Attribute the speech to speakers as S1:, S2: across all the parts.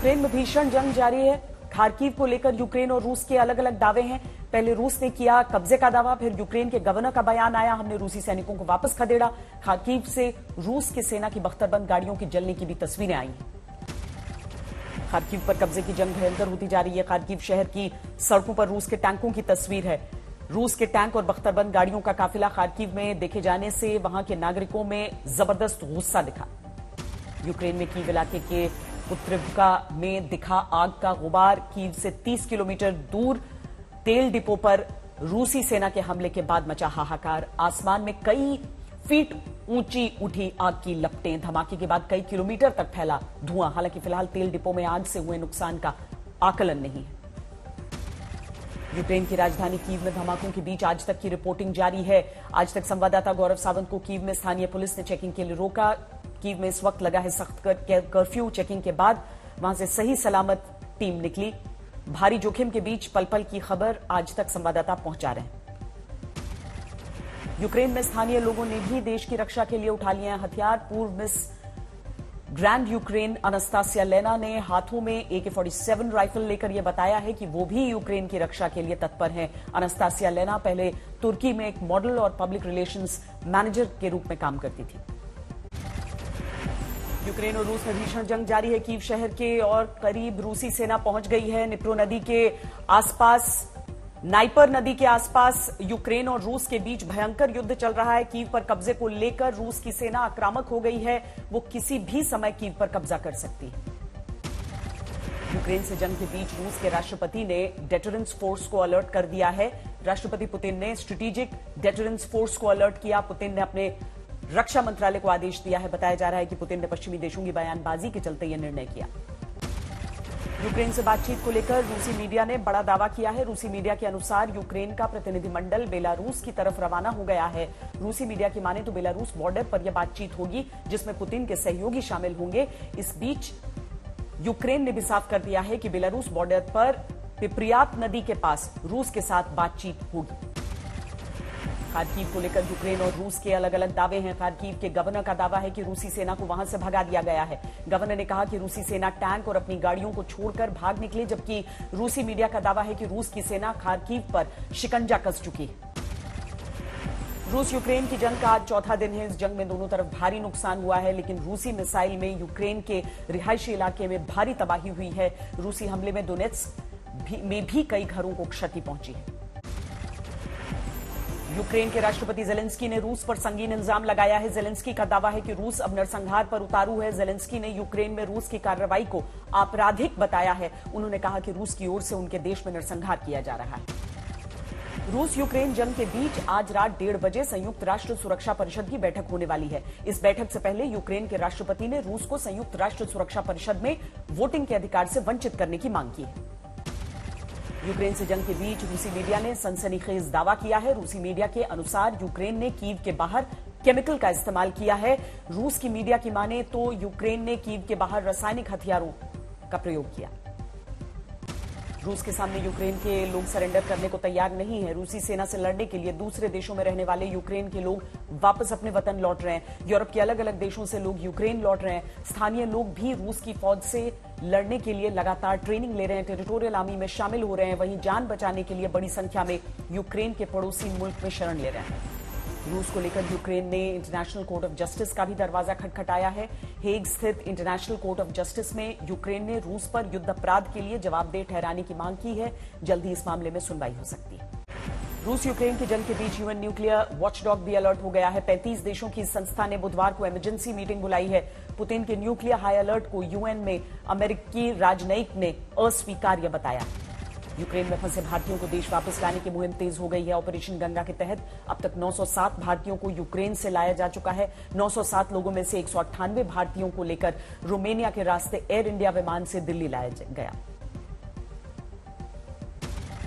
S1: Ukraine में भीषण जंग जारी है। खार्किव को लेकर यूक्रेन और रूस के अलग अलग दावे हैं। पहले रूस ने किया कब्जे का दावा, फिर यूक्रेन के गवर्नर का बयान आया, हमने रूसी सैनिकों को वापस खदेड़ा। खार्किव से रूस की सेना की बख्तरबंद गाड़ियों की जलने की भी तस्वीरें आई हैं। खार्किव पर कब्जे की जंग भयंकर होती जा रही है। खार्किव शहर की सड़कों पर रूस के टैंकों की तस्वीर है। रूस के टैंक और बख्तरबंद गाड़ियों का काफिला खार्किव में देखे जाने से वहां के नागरिकों में जबरदस्त गुस्सा दिखा। यूक्रेन में कीव इलाके के उत्रिव्का में दिखा आग का गुबार। कीव से 30 किलोमीटर दूर तेल डिपो पर रूसी सेना के हमले के बाद मचा हाहाकार। आसमान में कई फीट ऊंची उठी आग की लपटें। धमाके के बाद कई किलोमीटर तक फैला धुआं। हालांकि फिलहाल तेल डिपो में आग से हुए नुकसान का आकलन नहीं है। यूक्रेन की राजधानी कीव में धमाकों के बीच आज तक की रिपोर्टिंग जारी है। आज तक संवाददाता गौरव सावंत को कीव में स्थानीय पुलिस ने चेकिंग के लिए रोका। कीव में इस वक्त लगा है सख्त कर्फ्यू। चेकिंग के बाद वहां से सही सलामत टीम निकली। भारी जोखिम के बीच पल पल की खबर आज तक संवाददाता पहुंचा रहे हैं। यूक्रेन में स्थानीय लोगों ने भी देश की रक्षा के लिए उठा लिए हैं हथियार। पूर्व मिस ग्रैंड यूक्रेन अनास्तासिया लेना ने हाथों में AK-47 राइफल लेकर यह बताया है कि वो भी यूक्रेन की रक्षा के लिए तत्पर हैं। अनास्तासिया लेना पहले तुर्की में एक मॉडल और पब्लिक रिलेशंस मैनेजर के रूप में काम करती थी। यूक्रेन और रूस में भीषण जंग जारी है। कीव शहर के और करीब रूसी सेना पहुंच गई है। निप्रो नदी के आसपास, नाइपर नदी के आसपास यूक्रेन और रूस के बीच भयंकर युद्ध चल रहा है। कीव पर कब्जे को लेकर रूस की सेना आक्रामक हो गई है। वो किसी भी समय कीव पर कब्जा कर सकती है। यूक्रेन से जंग के बीच रूस के राष्ट्रपति ने डेटरेंस फोर्स को अलर्ट कर दिया है। राष्ट्रपति पुतिन ने स्ट्रेटेजिक डेटरेंस फोर्स को अलर्ट किया। पुतिन ने अपने रक्षा मंत्रालय को आदेश दिया है। बताया जा रहा है कि पुतिन ने पश्चिमी देशों की बयानबाजी के चलते यह निर्णय किया। यूक्रेन से बातचीत को लेकर रूसी मीडिया ने बड़ा दावा किया है। रूसी मीडिया के अनुसार यूक्रेन का प्रतिनिधिमंडल बेलारूस की तरफ रवाना हो गया है। रूसी मीडिया की माने तो बेलारूस बॉर्डर पर यह बातचीत होगी जिसमें पुतिन के सहयोगी शामिल होंगे। इस बीच यूक्रेन ने भी साफ कर दिया है कि बेलारूस बॉर्डर पर पिप्रियात नदी के पास रूस के साथ बातचीत होगी। खार्किव को लेकर यूक्रेन और रूस के अलग अलग दावे हैं। खार्किव के गवर्नर का दावा है कि रूसी सेना को वहां से भगा दिया गया है। गवर्नर ने कहा कि रूसी सेना टैंक और अपनी गाड़ियों को छोड़कर भाग निकली, जबकि रूसी मीडिया का दावा है कि रूस की सेना खार्किव पर शिकंजा कस चुकी है। रूस यूक्रेन की जंग का आज चौथा दिन है। इस जंग में दोनों तरफ भारी नुकसान हुआ है, लेकिन रूसी मिसाइल में यूक्रेन के रिहायशी इलाके में भारी तबाही हुई है। रूसी हमले में दोनेत्स्क में भी कई घरों को क्षति पहुंची है। यूक्रेन के राष्ट्रपति जेलेंस्की ने रूस पर संगीन इल्जाम लगाया है। जेलेंस्की का दावा है कि रूस अब नरसंहार पर उतारू है। जेलेंस्की ने यूक्रेन में रूस की कार्रवाई को आपराधिक बताया है। उन्होंने कहा कि रूस की ओर से उनके देश में नरसंहार किया जा रहा है। रूस यूक्रेन जंग के बीच आज रात 1:30 बजे संयुक्त राष्ट्र सुरक्षा परिषद की बैठक होने वाली है। इस बैठक से पहले यूक्रेन के राष्ट्रपति ने रूस को संयुक्त राष्ट्र सुरक्षा परिषद में वोटिंग के अधिकार से वंचित करने की मांग की है। यूक्रेन से जंग के बीच रूसी मीडिया ने सनसनीखेज दावा किया है। रूसी मीडिया के अनुसार यूक्रेन ने कीव के बाहर केमिकल का इस्तेमाल किया है। रूस की मीडिया की माने तो यूक्रेन ने कीव के बाहर रासायनिक हथियारों का प्रयोग किया। रूस के सामने यूक्रेन के लोग सरेंडर करने को तैयार नहीं है। रूसी सेना से लड़ने के लिए दूसरे देशों में रहने वाले यूक्रेन के लोग वापस अपने वतन लौट रहे हैं। यूरोप के अलग अलग देशों से लोग यूक्रेन लौट रहे हैं। स्थानीय लोग भी रूस की फौज से लड़ने के लिए लगातार ट्रेनिंग ले रहे हैं, टेरिटोरियल आर्मी में शामिल हो रहे हैं। वहीं जान बचाने के लिए बड़ी संख्या में यूक्रेन के पड़ोसी मुल्क में शरण ले रहे हैं। रूस को लेकर यूक्रेन ने इंटरनेशनल कोर्ट ऑफ जस्टिस का भी दरवाजा खटखटाया है। हेग स्थित इंटरनेशनल कोर्ट ऑफ जस्टिस में यूक्रेन ने रूस पर युद्ध अपराध के लिए जवाबदेह ठहराने की मांग की है। जल्द ही इस मामले में सुनवाई हो सकती है। रूस यूक्रेन की जंग के बीच यूएन न्यूक्लियर वॉचडॉग भी अलर्ट हो गया है। 35 देशों की संस्था ने बुधवार को इमरजेंसी मीटिंग बुलाई है। पुतिन के न्यूक्लियर हाई अलर्ट को यूएन में अमेरिकी राजनयिक ने अस्वीकार्य बताया। यूक्रेन में फंसे भारतीयों को देश वापस लाने की मुहिम तेज हो गई है। ऑपरेशन गंगा के तहत अब तक 907 भारतीयों को यूक्रेन से लाया जा चुका है। 907 लोगों में से 198 भारतीयों को लेकर रोमानिया के रास्ते एयर इंडिया विमान से दिल्ली लाया गया।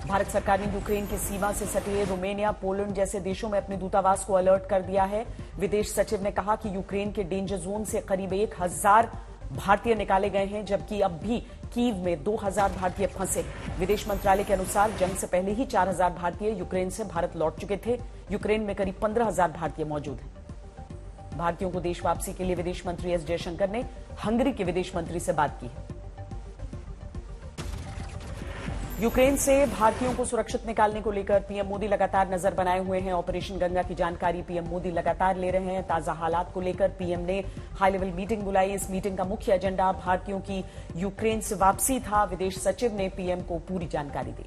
S1: भारत सरकार ने यूक्रेन की सीमा से सटे रोमानिया, पोलैंड जैसे देशों में अपने दूतावास को अलर्ट कर दिया है। विदेश सचिव ने कहा कि यूक्रेन के डेंजर जोन से करीब 1000 भारतीय निकाले गए हैं, जबकि अब भी कीव में 2000 भारतीय फंसे। विदेश मंत्रालय के अनुसार जंग से पहले ही 4000 भारतीय यूक्रेन से भारत लौट चुके थे। यूक्रेन में करीब 15000 भारतीय मौजूद हैं। भारतीयों को देश वापसी के लिए विदेश मंत्री एस जयशंकर ने हंगरी के विदेश मंत्री से बात की है। यूक्रेन से भारतीयों को सुरक्षित निकालने को लेकर पीएम मोदी लगातार नजर बनाए हुए हैं। ऑपरेशन गंगा की जानकारी पीएम मोदी लगातार ले रहे हैं। ताजा हालात को लेकर पीएम ने हाई लेवल मीटिंग बुलाई। इस मीटिंग का मुख्य एजेंडा भारतीयों की यूक्रेन से वापसी था। विदेश सचिव ने पीएम को पूरी जानकारी दी।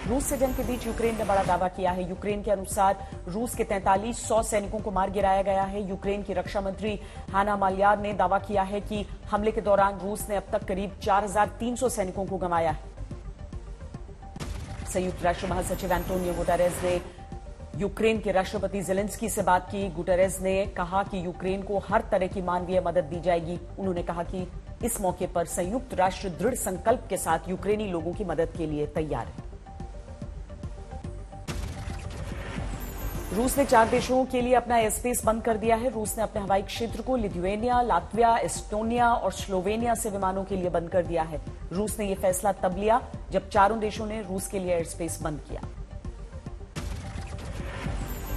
S1: रूस से जंग के बीच यूक्रेन ने बड़ा दावा किया है। यूक्रेन के अनुसार रूस के 4300 सैनिकों को मार गिराया गया है। यूक्रेन की रक्षा मंत्री हाना मालियार ने दावा किया है कि हमले के दौरान रूस ने अब तक करीब 4300 सैनिकों को गंवाया है। संयुक्त राष्ट्र महासचिव एंटोनियो गुटेरेस ने यूक्रेन के राष्ट्रपति ज़ेलेंस्की से बात की। गुटेरेस ने कहा कि यूक्रेन को हर तरह की मानवीय मदद दी जाएगी। उन्होंने कहा कि इस मौके पर संयुक्त राष्ट्र दृढ़ संकल्प के साथ यूक्रेनी लोगों की मदद के लिए तैयार है। रूस ने 4 देशों के लिए अपना एयर स्पेस बंद कर दिया है। रूस ने अपने हवाई क्षेत्र को लिथुआनिया, लातविया, एस्टोनिया और स्लोवेनिया से विमानों के लिए बंद कर दिया है। रूस ने यह फैसला तब लिया जब चारों देशों ने रूस के लिए एयर स्पेस बंद किया।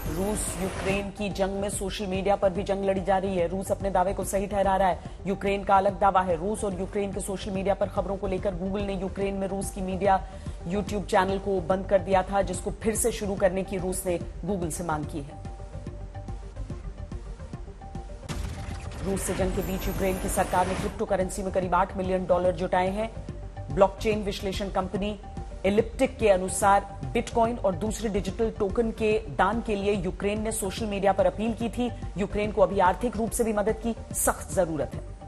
S1: रूस यूक्रेन की जंग में सोशल मीडिया पर भी जंग लड़ी जा रही है। रूस अपने दावे को सही ठहरा रहा है। यूक्रेन का अलग दावा है। रूस और यूक्रेन के सोशल मीडिया पर खबरों को लेकर गूगल ने यूक्रेन में रूस की मीडिया यूट्यूब चैनल को बंद कर दिया था, जिसको फिर से शुरू करने की रूस ने गूगल से मांग की है। रूस से जंग के बीच यूक्रेन की सरकार ने क्रिप्टो करेंसी में करीब $8 मिलियन जुटाए हैं। ब्लॉकचेन विश्लेषण कंपनी एलिप्टिक के अनुसार बिटकॉइन और दूसरे डिजिटल टोकन के दान के लिए यूक्रेन ने सोशल मीडिया पर अपील की थी। यूक्रेन को अभी आर्थिक रूप से भी मदद की सख्त जरूरत है।